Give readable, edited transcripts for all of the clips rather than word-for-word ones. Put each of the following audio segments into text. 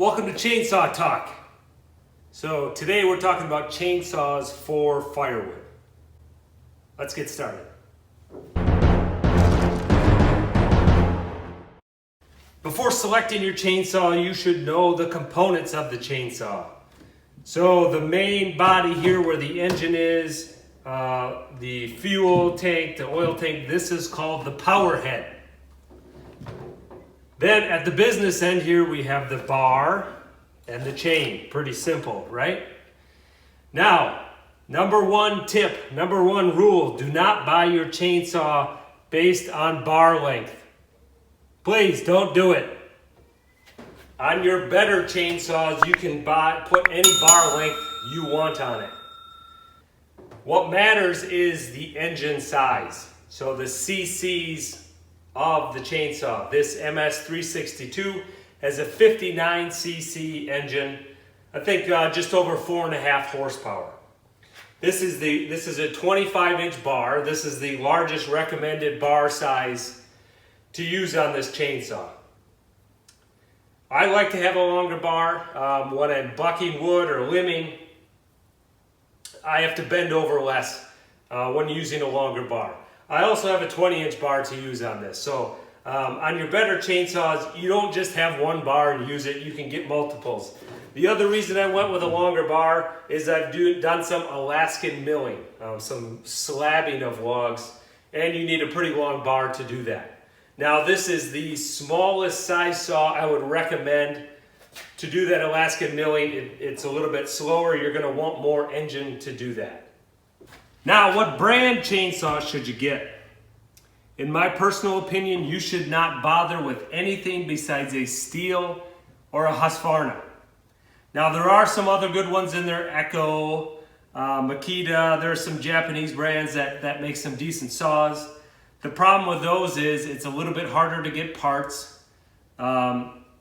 Welcome to Chainsaw Talk. So today we're talking about chainsaws for firewood. Let's get started. Before selecting your chainsaw, you should know the components of the chainsaw. So the main body here where the engine is, the fuel tank, the oil tank, this is called the power head. Then at the business end here, we have the bar and the chain. Pretty simple, right? Now, number one tip, number one rule, do not buy your chainsaw based on bar length. Please don't do it. On your better chainsaws, you can put any bar length you want on it. What matters is the engine size. So the cc's of the chainsaw. This MS362 has a 59 cc engine. I think just over 4.5 horsepower. This is a 25-inch bar. This is the largest recommended bar size to use on this chainsaw. I like to have a longer bar. When I'm bucking wood or limbing, I have to bend over less when using a longer bar. I also have a 20-inch bar to use on this. So on your better chainsaws, you don't just have one bar and use it, you can get multiples. The other reason I went with a longer bar is I've done some Alaskan milling, some slabbing of logs, and you need a pretty long bar to do that. Now this is the smallest size saw I would recommend to do that Alaskan milling. It's a little bit slower, you're going to want more engine to do that. Now, what brand chainsaw should you get? In my personal opinion, you should not bother with anything besides a Stihl or a Husqvarna. Now, there are some other good ones in there, Echo, Makita. There are some Japanese brands that make some decent saws. The problem with those is it's a little bit harder to get parts,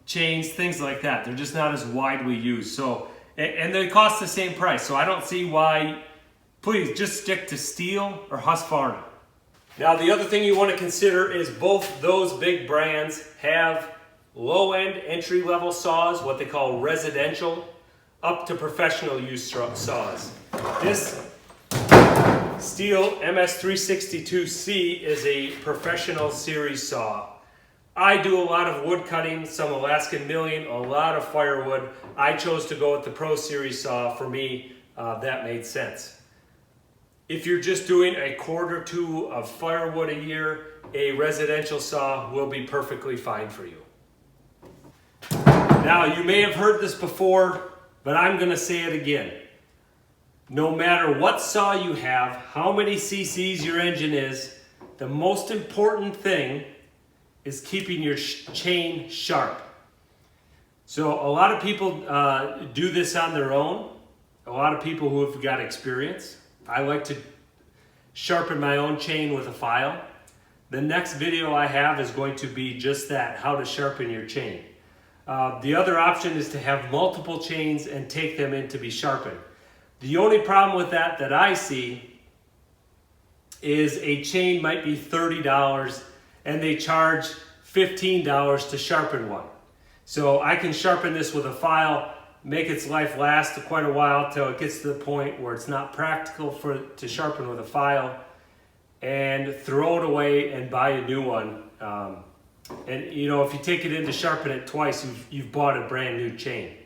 chains, things like that. They're just not as widely used. So, and they cost the same price. So I don't see why. Please just stick to Stihl or Husqvarna. Now the other thing you want to consider is both those big brands have low-end entry-level saws, what they call residential, up to professional use saws. This Stihl MS362C is a professional series saw. I do a lot of wood cutting, some Alaskan milling, a lot of firewood. I chose to go with the Pro Series saw. For me, that made sense. If you're just doing a cord or two of firewood a year, a residential saw will be perfectly fine for you. Now, you may have heard this before, but I'm going to say it again. No matter what saw you have, how many cc's your engine is, the most important thing is keeping your chain sharp. So a lot of people do this on their own. A lot of people who have got experience. I like to sharpen my own chain with a file. The next video I have is going to be just that, how to sharpen your chain. The other option is to have multiple chains and take them in to be sharpened. The only problem with that I see is a chain might be $30 and they charge $15 to sharpen one. So I can sharpen this with a file, make its life last quite a while till it gets to the point where it's not practical to sharpen with a file, and throw it away and buy a new one. And you know, if you take it in to sharpen it twice, you've bought a brand new chain.